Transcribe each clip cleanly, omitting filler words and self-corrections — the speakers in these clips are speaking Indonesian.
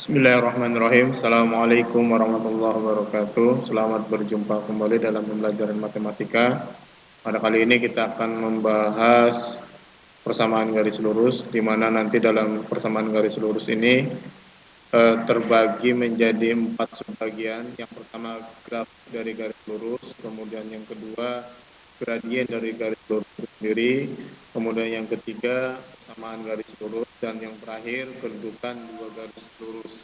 Bismillahirrahmanirrahim. Assalamualaikum warahmatullahi wabarakatuh. Selamat berjumpa kembali dalam pembelajaran matematika. Pada kali ini kita akan membahas persamaan garis lurus, di mana nanti dalam persamaan garis lurus ini terbagi menjadi 4 subbagian. Yang pertama grafik dari garis lurus, kemudian yang kedua gradien dari garis lurus sendiri, kemudian yang ketiga persamaan garis lurus, dan yang terakhir kedudukan dua garis lurus.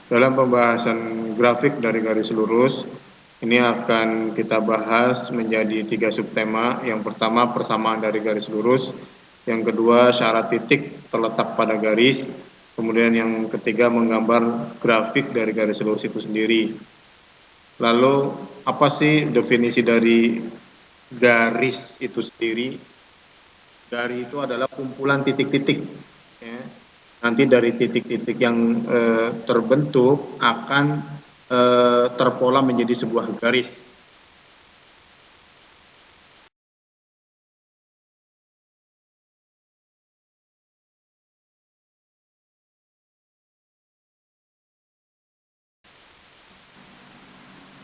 Dalam pembahasan grafik dari garis lurus, ini akan kita bahas menjadi 3 subtema. Yang pertama persamaan dari garis lurus, yang kedua syarat titik terletak pada garis, kemudian yang ketiga menggambar grafik dari garis lurus itu sendiri. Lalu apa sih definisi dari garis itu sendiri? Garis itu adalah kumpulan titik-titik, ya. Nanti dari titik-titik yang terbentuk akan terpola menjadi sebuah garis.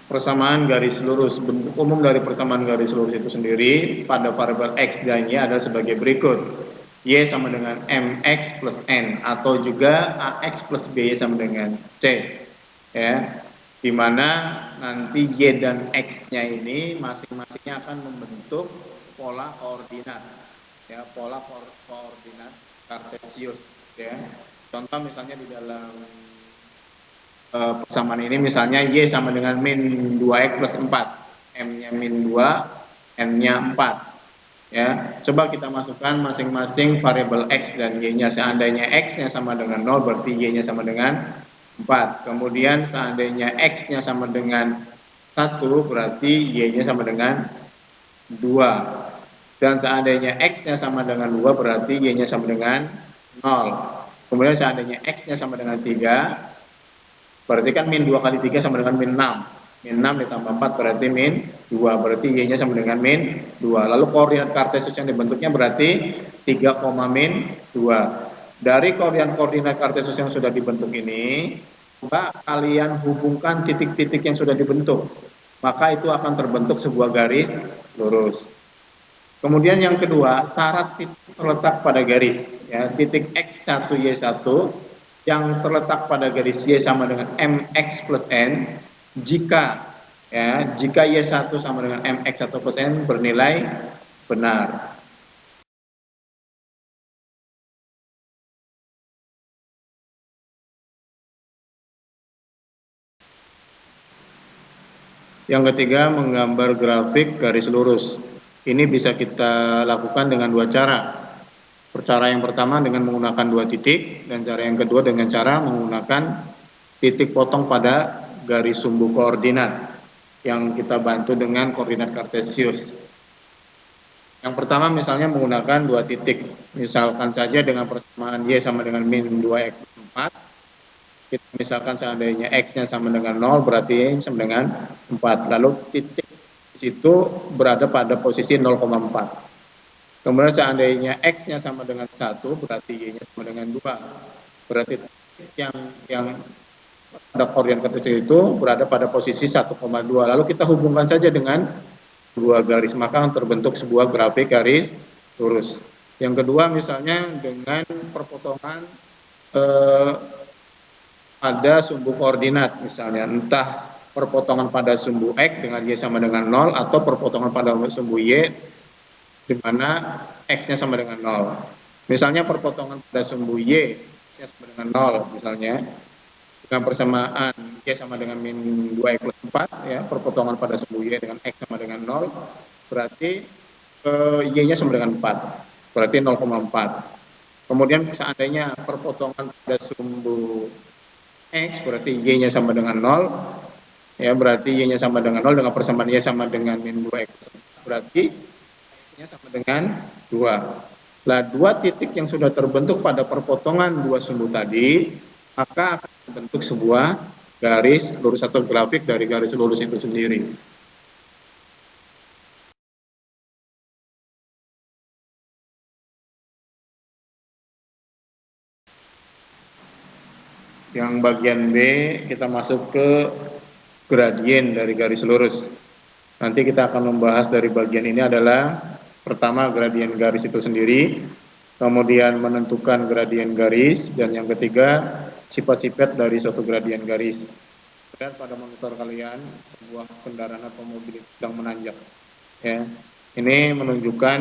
Persamaan garis lurus, bentuk umum dari persamaan garis lurus itu sendiri pada variabel x dan y adalah sebagai berikut. Y sama dengan mx plus n, atau juga ax plus by sama dengan c, ya, dimana nanti y dan x-nya ini masing-masingnya akan membentuk pola koordinat, ya, pola koordinat kartesius, ya. Contoh misalnya di dalam persamaan ini, misalnya y sama dengan min 2x plus 4, m-nya min 2, n-nya 4, ya. Coba kita masukkan masing-masing variabel x dan y-nya. Seandainya x-nya sama dengan 0, berarti y-nya sama dengan 4. Kemudian seandainya x-nya sama dengan 1, berarti y-nya sama dengan 2. Dan seandainya x-nya sama dengan 2, berarti y-nya sama dengan 0. Kemudian seandainya x-nya sama dengan 3, berarti kan min 2 kali 3 sama dengan min 6. Min 6 ditambah 4 berarti min 2. Berarti y-nya sama dengan min 2. Lalu koordinat kartesius yang dibentuknya berarti 3, min 2. Dari koordinat kartesius yang sudah dibentuk ini, coba kalian hubungkan titik-titik yang sudah dibentuk. Maka itu akan terbentuk sebuah garis lurus. Kemudian yang kedua, syarat titik terletak pada garis, ya, titik x1 y1 yang terletak pada garis y sama dengan mx plus n jika y1 sama dengan mx1 plus n bernilai benar. Yang ketiga, menggambar grafik garis lurus. Ini bisa kita lakukan dengan dua cara. Cara yang pertama dengan menggunakan dua titik, dan cara yang kedua dengan cara menggunakan titik potong pada garis sumbu koordinat yang kita bantu dengan koordinat kartesius. Yang pertama misalnya menggunakan dua titik, misalkan saja dengan persamaan y sama dengan min 2x 4, kita misalkan seandainya x-nya sama dengan 0, berarti y sama dengan 4, lalu titik itu berada pada posisi 0,4. Kemudian seandainya x-nya sama dengan 1, berarti y-nya sama dengan 2. Berarti yang pada koordinat kartesius itu berada pada posisi 1,2. Lalu kita hubungkan saja dengan dua garis, maka akan terbentuk sebuah grafik garis lurus. Yang kedua misalnya dengan perpotongan pada sumbu koordinat, misalnya entah perpotongan pada sumbu x dengan y sama dengan 0, atau perpotongan pada sumbu y di mana x-nya sama dengan 0. Misalnya perpotongan pada sumbu y x-nya sama dengan 0, misalnya dengan persamaan y sama dengan min 2x plus 4, ya, perpotongan pada sumbu y dengan x sama dengan 0, berarti y-nya sama dengan 4, berarti 0,4. Kemudian seandainya perpotongan pada sumbu x, berarti y-nya sama dengan 0, ya, berarti y-nya sama dengan 0 dengan persamaan y sama dengan min 2x, berarti x-nya sama dengan 2. Nah, dua titik yang sudah terbentuk pada perpotongan dua sumbu tadi, maka akan membentuk sebuah garis lurus atau grafik dari garis lurus itu sendiri. Yang bagian B kita masuk ke gradien dari garis lurus. Nanti kita akan membahas dari bagian ini adalah pertama gradien garis itu sendiri, kemudian menentukan gradien garis, dan yang ketiga sifat-sifat dari suatu gradien garis. Lihat pada monitor kalian sebuah kendaraan atau mobil sedang menanjak. Ya, ini menunjukkan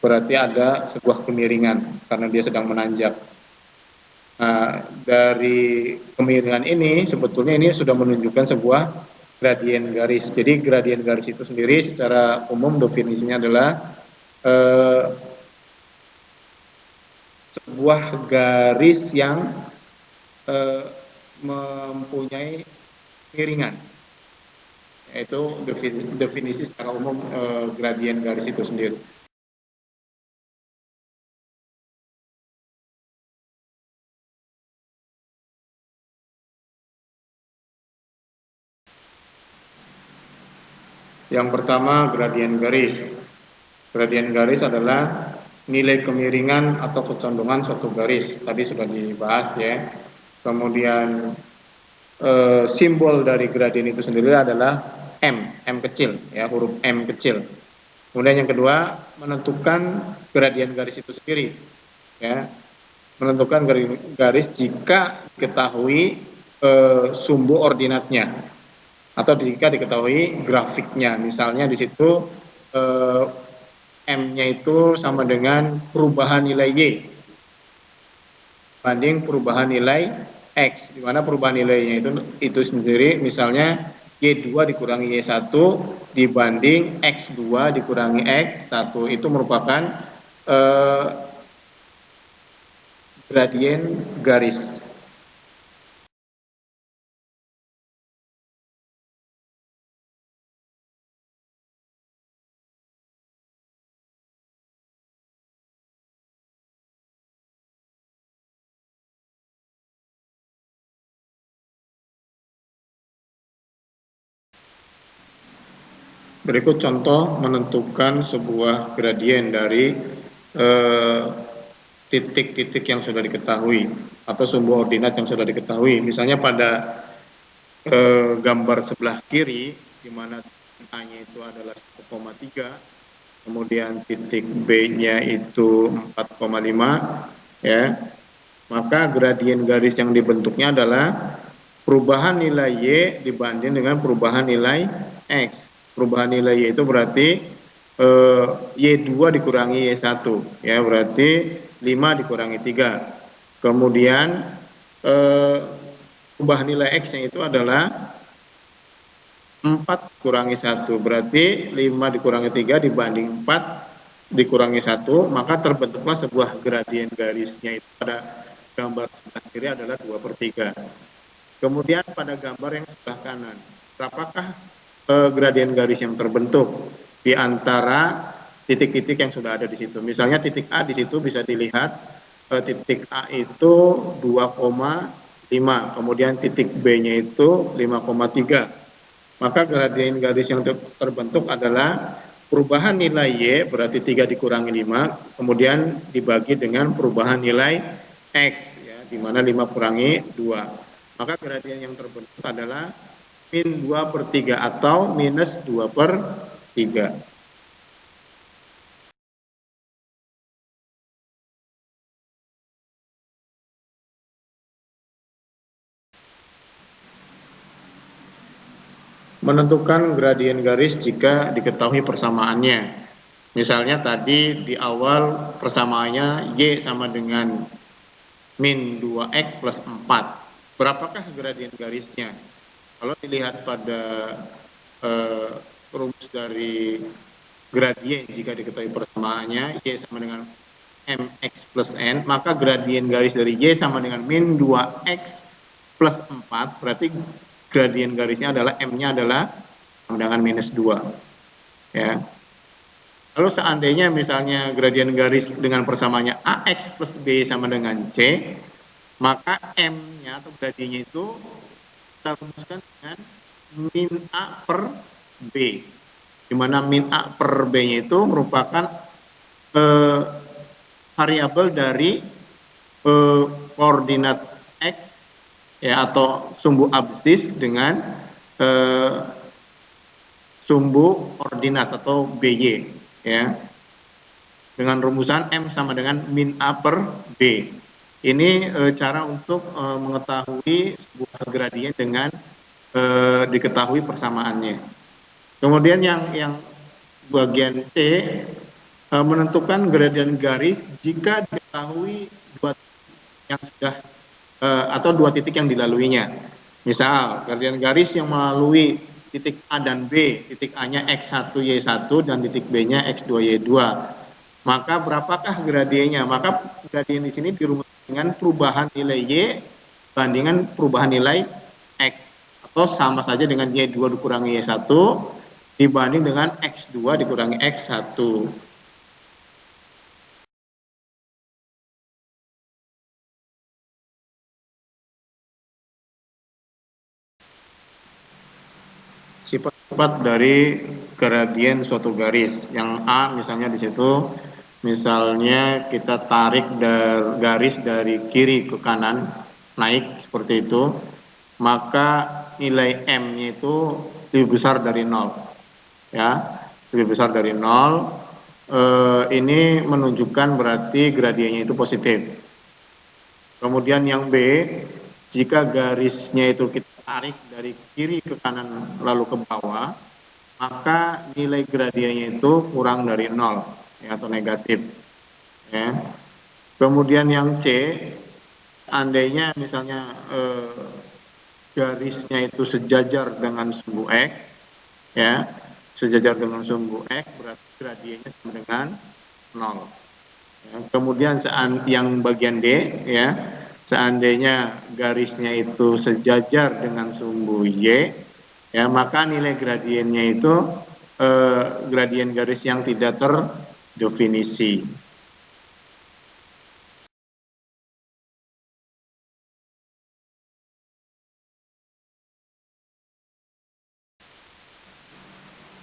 berarti ada sebuah kemiringan karena dia sedang menanjak. Nah, dari kemiringan ini sebetulnya ini sudah menunjukkan sebuah gradien garis. Jadi gradien garis itu sendiri secara umum definisinya adalah sebuah garis yang mempunyai kemiringan. Yaitu definisi secara umum gradien garis itu sendiri. Yang pertama, gradien garis. Gradien garis adalah nilai kemiringan atau kecondongan suatu garis. Tadi sudah dibahas ya. Kemudian simbol dari gradien itu sendiri adalah M kecil ya, huruf M kecil. Kemudian yang kedua, menentukan gradien garis itu sendiri ya. Menentukan garis jika diketahui sumbu ordinatnya atau jika diketahui grafiknya. Misalnya di situ M-nya itu sama dengan perubahan nilai Y banding perubahan nilai X, di mana perubahan nilainya itu sendiri misalnya Y2 dikurangi Y1 dibanding X2 dikurangi X1, itu merupakan gradien garis. Berikut contoh menentukan sebuah gradien dari titik-titik yang sudah diketahui atau sumbu ordinat yang sudah diketahui. Misalnya pada gambar sebelah kiri, di mana A-nya itu adalah 1,3, kemudian titik B-nya itu 4,5, ya, maka gradien garis yang dibentuknya adalah perubahan nilai Y dibanding dengan perubahan nilai X. Perubahan nilai Y itu berarti Y2 dikurangi Y1, ya, berarti 5 dikurangi 3. Kemudian perubahan nilai X-nya itu adalah 4 kurangi 1, berarti 5 dikurangi 3 dibanding 4 dikurangi 1, maka terbentuklah sebuah gradien garisnya itu pada gambar sebelah kiri adalah 2/3. Kemudian pada gambar yang sebelah kanan, berapakah gradien garis yang terbentuk di antara titik-titik yang sudah ada di situ? Misalnya titik A di situ bisa dilihat titik A itu 2,5, kemudian titik B-nya itu 5,3. Maka gradien garis yang terbentuk adalah perubahan nilai Y berarti 3 dikurangi 5, kemudian dibagi dengan perubahan nilai X, ya, di mana 5 kurangi 2. Maka gradien yang terbentuk adalah min 2/3 atau minus 2/3. Menentukan gradien garis jika diketahui persamaannya. Misalnya tadi di awal persamaannya Y sama dengan min 2X plus 4. Berapakah gradien garisnya? Kalau dilihat pada rumus dari gradien jika diketahui persamaannya Y sama dengan mx plus n, maka gradien garis dari Y sama dengan min 2x plus 4, berarti gradien garisnya adalah M-nya adalah sama dengan minus 2. Ya. Lalu seandainya misalnya gradien garis dengan persamaannya AX plus B sama dengan C, maka M-nya atau gradiennya itu kita rumuskan dengan min A per B, di mana min A per B-nya itu merupakan variabel dari koordinat ya, atau sumbu absis dengan sumbu ordinat atau BY, ya, dengan rumusan M sama dengan min A per B. Ini cara untuk mengetahui sebuah gradien dengan diketahui persamaannya. Kemudian yang bagian C, menentukan gradien garis jika diketahui dua yang sudah atau dua titik yang dilaluinya. Misal, gradien garis yang melalui titik A dan B, titik A-nya X1, Y1, dan titik B-nya X2, Y2. Maka berapakah gradiennya? Maka gradien di sini dirumuskan dengan perubahan nilai Y bandingan perubahan nilai X. Atau sama saja dengan Y2 dikurangi Y1 dibanding dengan X2 dikurangi X1. Sifat dari gradien suatu garis. Yang A misalnya di situ, misalnya kita tarik garis dari kiri ke kanan naik seperti itu, maka nilai M-nya itu lebih besar dari 0, ya, lebih besar dari 0. Ini menunjukkan berarti gradiennya itu positif. Kemudian yang B, jika garisnya itu kita tarik dari kiri ke kanan lalu ke bawah, maka nilai gradiennya itu kurang dari 0, ya, atau negatif, ya. Kemudian yang C, andainya misalnya garisnya itu sejajar dengan sumbu X, ya, sejajar dengan sumbu X, berarti gradiennya sama dengan 0. Ya, kemudian yang bagian D, ya, seandainya garisnya itu sejajar dengan sumbu Y, ya, maka nilai gradiennya itu gradien garis yang tidak terdefinisi.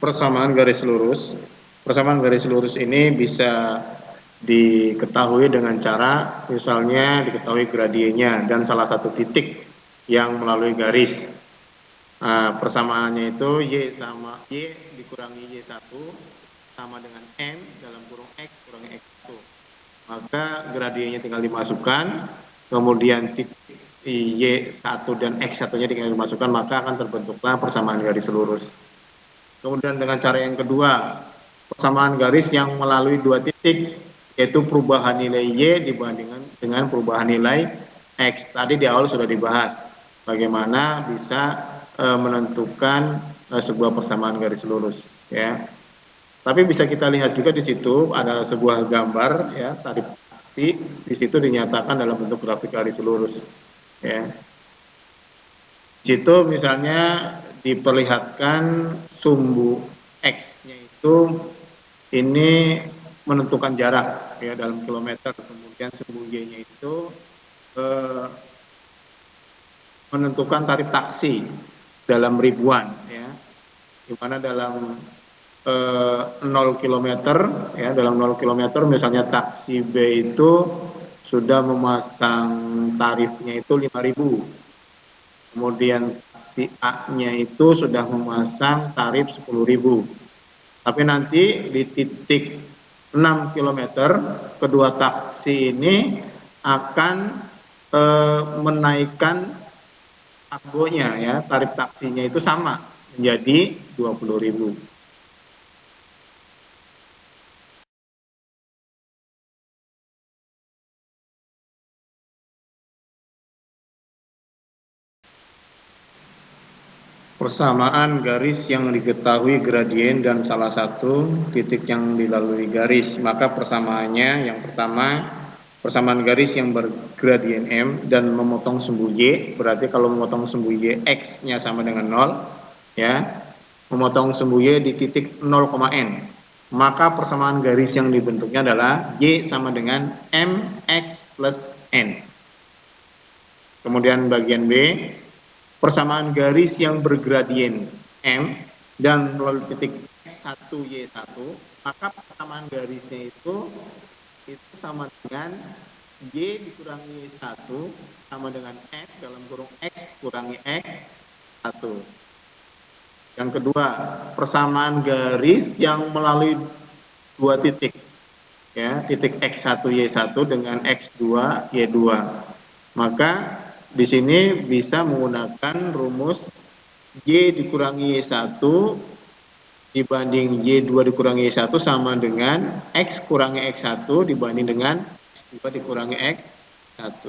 Persamaan garis lurus. Persamaan garis lurus ini bisa diketahui dengan cara misalnya diketahui gradiennya dan salah satu titik yang melalui garis. Persamaannya itu Y sama Y dikurangi Y1 sama dengan M dalam kurung X kurangi X1. Maka gradiennya tinggal dimasukkan, kemudian titik Y1 dan X1-nya tinggal dimasukkan, maka akan terbentuklah persamaan garis lurus. Kemudian dengan cara yang kedua, persamaan garis yang melalui dua titik, yaitu perubahan nilai Y dibandingkan dengan perubahan nilai X. Tadi di awal sudah dibahas bagaimana bisa menentukan sebuah persamaan garis lurus, ya. Tapi bisa kita lihat juga di situ ada sebuah gambar, ya, tarif taksi, di situ dinyatakan dalam bentuk grafik garis lurus, ya. Di situ misalnya diperlihatkan sumbu X-nya itu ini menentukan jarak, ya, dalam kilometer, kemudian sumbu Y-nya itu menentukan tarif taksi dalam ribuan, ya, di mana dalam 0 km, ya, dalam 0 km misalnya taksi B itu sudah memasang tarifnya itu 5.000. Kemudian taksi A-nya itu sudah memasang tarif 10.000. Tapi nanti di titik 6 km kedua taksi ini akan menaikkan argonya, ya, tarif taksinya itu sama menjadi 20.000. Persamaan garis yang diketahui gradien dan salah satu titik yang dilalui garis. Maka persamaannya yang pertama, persamaan garis yang bergradien M dan memotong sumbu Y. Berarti kalau memotong sumbu Y X-nya sama dengan 0, ya, memotong sumbu Y di titik 0,N. Maka persamaan garis yang dibentuknya adalah Y sama dengan MX plus N. Kemudian bagian B, persamaan garis yang bergradien M dan melalui titik X1 Y1, maka persamaan garisnya itu sama dengan Y dikurangi 1 sama dengan X dalam kurung X kurangi X 1. Yang kedua, persamaan garis yang melalui dua titik. Ya, titik X1 Y1 dengan X2 Y2. Maka di sini bisa menggunakan rumus Y dikurangi Y1 dibanding Y2 dikurangi Y1 sama dengan X kurangi X1 dibanding dengan X2 dikurangi X1.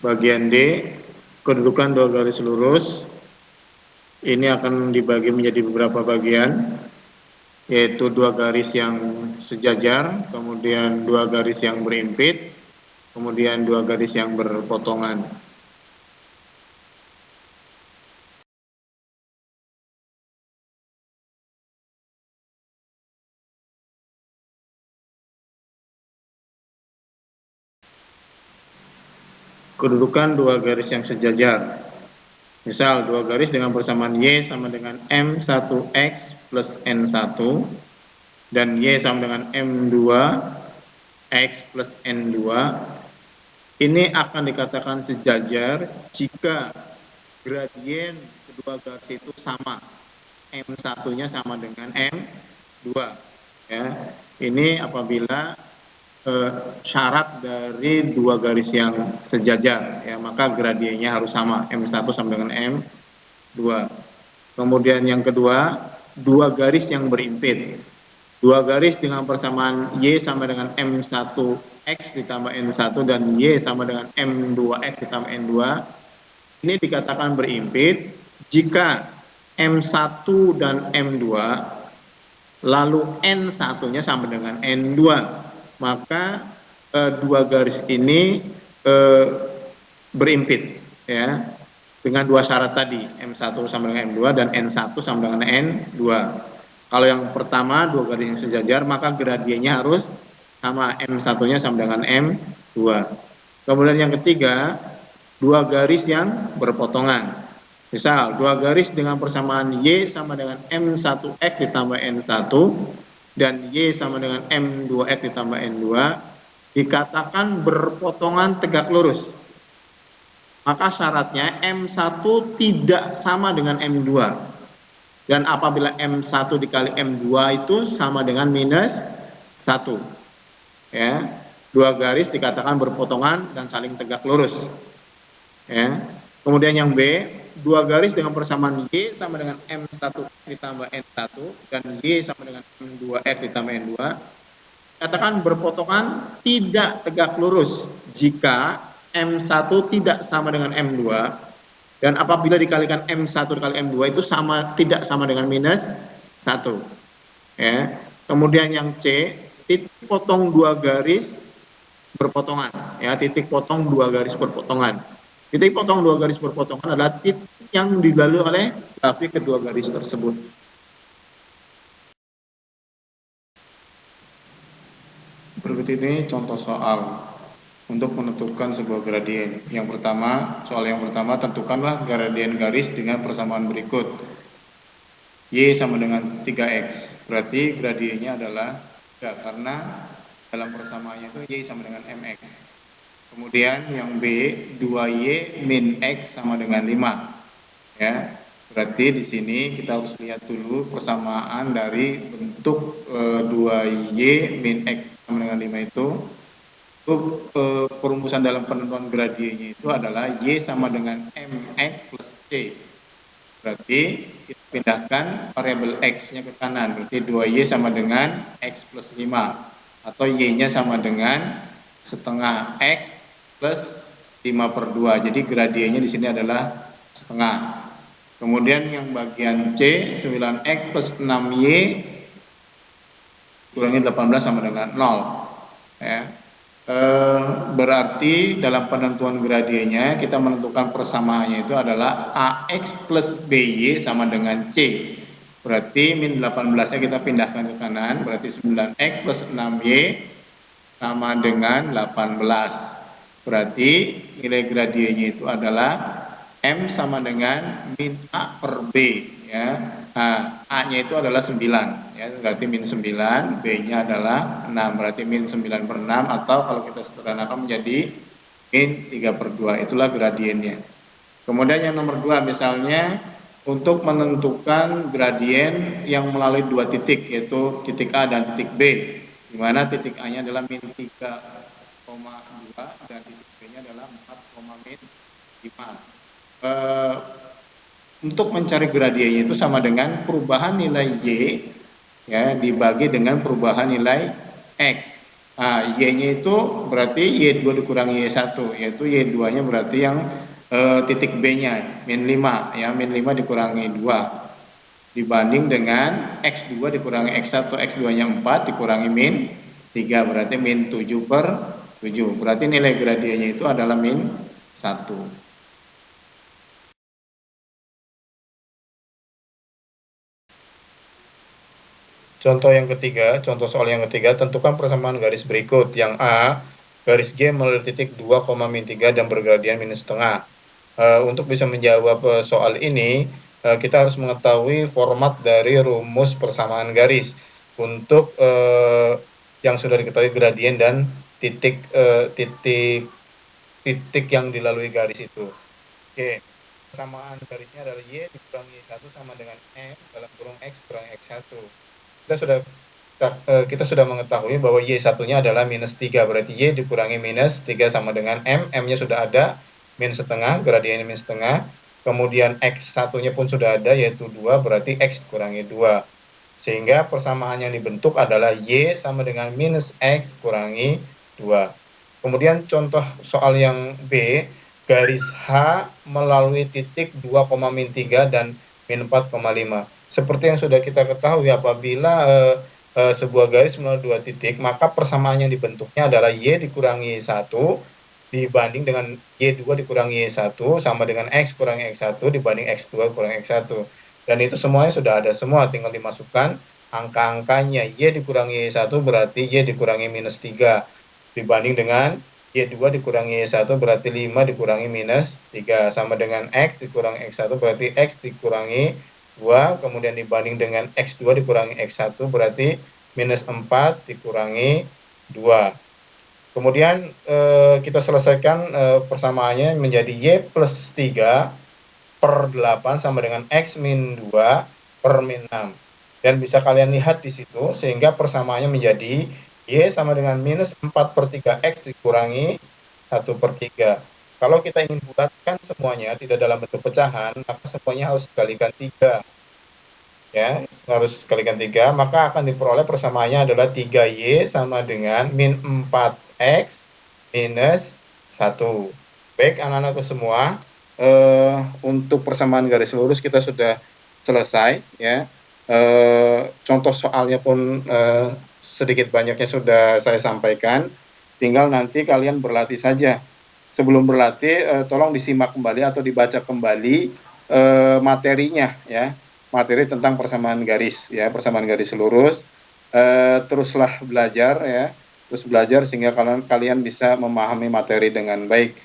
Bagian D, kedudukan dua garis lurus. Ini akan dibagi menjadi beberapa bagian, yaitu dua garis yang sejajar, kemudian dua garis yang berimpit, kemudian dua garis yang berpotongan. Kedudukan dua garis yang sejajar. Misal dua garis dengan persamaan Y sama dengan M1X plus N1 dan Y sama dengan M2X plus N2. Ini akan dikatakan sejajar jika gradien kedua garis itu sama. M1-nya sama dengan M2. Ya. Ini apabila syarat dari dua garis yang sejajar, ya, maka gradiennya harus sama, M1 sama dengan M2. Kemudian yang kedua, dua garis yang berimpit. Dua garis dengan persamaan Y sama dengan M1X ditambah N1 dan Y sama dengan M2X ditambah N2. Ini dikatakan berimpit jika M1 dan M2 lalu N1-nya sama dengan N2. Maka dua garis ini berimpit, ya, dengan dua syarat tadi, M1 sama dengan M2 dan N1 sama dengan N2. Kalau yang pertama dua garis yang sejajar, maka gradiennya harus sama, M1-nya sama dengan M2. Kemudian yang ketiga, dua garis yang berpotongan. Misal dua garis dengan persamaan Y sama dengan M1X ditambah N1 dan Y sama dengan M2X ditambah N2 dikatakan berpotongan tegak lurus. Maka syaratnya M1 tidak sama dengan M2. Dan apabila M1 dikali M2 itu sama dengan minus 1. Ya, dua garis dikatakan berpotongan dan saling tegak lurus. Ya. Kemudian yang B, dua garis dengan persamaan Y sama dengan M1 ditambah N1 dan Y sama dengan M2X ditambah N2 katakan berpotongan tidak tegak lurus jika M1 tidak sama dengan M2 dan apabila dikalikan M1 dikali M2 itu sama, tidak sama dengan minus 1. Ya. Kemudian yang C, titik potong dua garis berpotongan, ya, titik potong dua garis berpotongan. Titik potong dua garis berpotongan adalah titik yang dilalui oleh grafik kedua garis tersebut. Berikut ini contoh soal untuk menentukan sebuah gradien. Yang pertama, soal yang pertama, tentukanlah gradien garis dengan persamaan berikut. Y sama dengan 3X. Berarti gradiennya adalah 3 karena dalam persamaannya itu Y sama dengan MX. Kemudian yang B, 2Y min X sama dengan 5. Ya, berarti di sini kita harus lihat dulu persamaan dari bentuk 2Y min X sama dengan 5 itu. Untuk perumusan dalam penentuan gradiennya itu adalah Y sama dengan MX plus C. Berarti kita pindahkan variabel X-nya ke kanan. Berarti 2Y sama dengan X plus 5. Atau Y-nya sama dengan setengah X plus 5/2. Jadi gradiennya di sini adalah setengah. Kemudian yang bagian C, 9X plus 6Y kurangi 18 sama dengan 0. Ya. Berarti dalam penentuan gradiennya kita menentukan persamaannya itu adalah AX plus BY sama dengan C. Berarti min 18-nya kita pindahkan ke kanan. Berarti 9X plus 6Y sama dengan 18. Berarti nilai gradiennya itu adalah M sama dengan min A per B, ya. Nah, A-nya itu adalah 9, ya, berarti min 9, B-nya adalah 6, berarti min 9 per 6, atau kalau kita sederhanakan menjadi min 3 per 2, itulah gradiennya. Kemudian yang nomor 2 misalnya, untuk menentukan gradien yang melalui dua titik, yaitu titik A dan titik B, di mana titik A-nya adalah min 3,2 dan titik B-nya adalah 4, min 5. Untuk mencari gradiennya itu sama dengan perubahan nilai Y, ya, dibagi dengan perubahan nilai X. Nah, Y-nya itu berarti Y2 dikurangi Y1, yaitu Y2-nya berarti yang titik B-nya, min 5, ya, min 5 dikurangi 2. Dibanding dengan X2 dikurangi X1, X2-nya 4 dikurangi min 3, berarti min 7 per 7. Berarti nilai gradiennya itu adalah min 1. Contoh yang ketiga, contoh soal yang ketiga, tentukan persamaan garis berikut. Yang A, garis G melalui titik 2, min 3 dan bergradian minus setengah. Untuk bisa menjawab soal ini, kita harus mengetahui format dari rumus persamaan garis untuk yang sudah diketahui gradien dan titik yang dilalui garis itu. Oke, persamaan garisnya adalah Y dikurangi Y1 sama dengan M dalam kurung X kurangi X1. Kita sudah mengetahui bahwa Y1-nya adalah minus 3, berarti Y dikurangi minus 3 sama dengan M, M-nya sudah ada, min setengah, gradiennya min setengah, kemudian X1-nya pun sudah ada, yaitu 2, berarti X kurangi 2. Sehingga persamaan yang dibentuk adalah Y sama dengan minus X kurangi 2. Kemudian contoh soal yang B, garis H melalui titik 2, min 3 dan min 4,5. Seperti yang sudah kita ketahui, apabila sebuah garis melalui dua titik, maka persamaan yang dibentuknya adalah Y dikurangi 1 dibanding dengan Y2 dikurangi Y1 sama dengan X kurangi X1 dibanding X2 kurangi X1. Dan itu semuanya sudah ada semua, tinggal dimasukkan angka-angkanya. Y dikurangi Y1 berarti Y dikurangi minus 3 dibanding dengan Y2 dikurangi Y1 berarti 5 dikurangi minus 3 sama dengan X dikurangi X1 berarti X dikurangi 2, kemudian dibanding dengan X2 dikurangi X1 berarti minus 4 dikurangi 2. Kemudian kita selesaikan persamaannya menjadi Y plus 3 per 8 sama dengan X min 2 per min 6. Dan bisa kalian lihat di situ, sehingga persamaannya menjadi Y sama dengan minus 4 per 3X dikurangi 1 per 3. Kalau kita ingin bulatkan semuanya tidak dalam bentuk pecahan, maka semuanya harus dikalikan 3. Ya, harus dikalikan 3, maka akan diperoleh persamaannya adalah 3Y sama dengan min 4X minus 1. Baik anak-anakku semua, untuk persamaan garis lurus kita sudah selesai, ya. Contoh soalnya pun sedikit banyaknya sudah saya sampaikan, tinggal nanti kalian berlatih saja. Sebelum berlatih, tolong disimak kembali atau dibaca kembali materinya, ya, materi tentang persamaan garis, ya, persamaan garis lurus. Teruslah belajar, ya, terus belajar sehingga kalian bisa memahami materi dengan baik.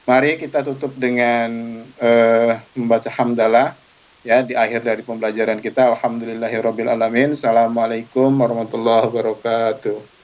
Mari kita tutup dengan membaca hamdalah, ya, di akhir dari pembelajaran kita. Alhamdulillahirabbil alamin. Assalamualaikum warahmatullahi wabarakatuh.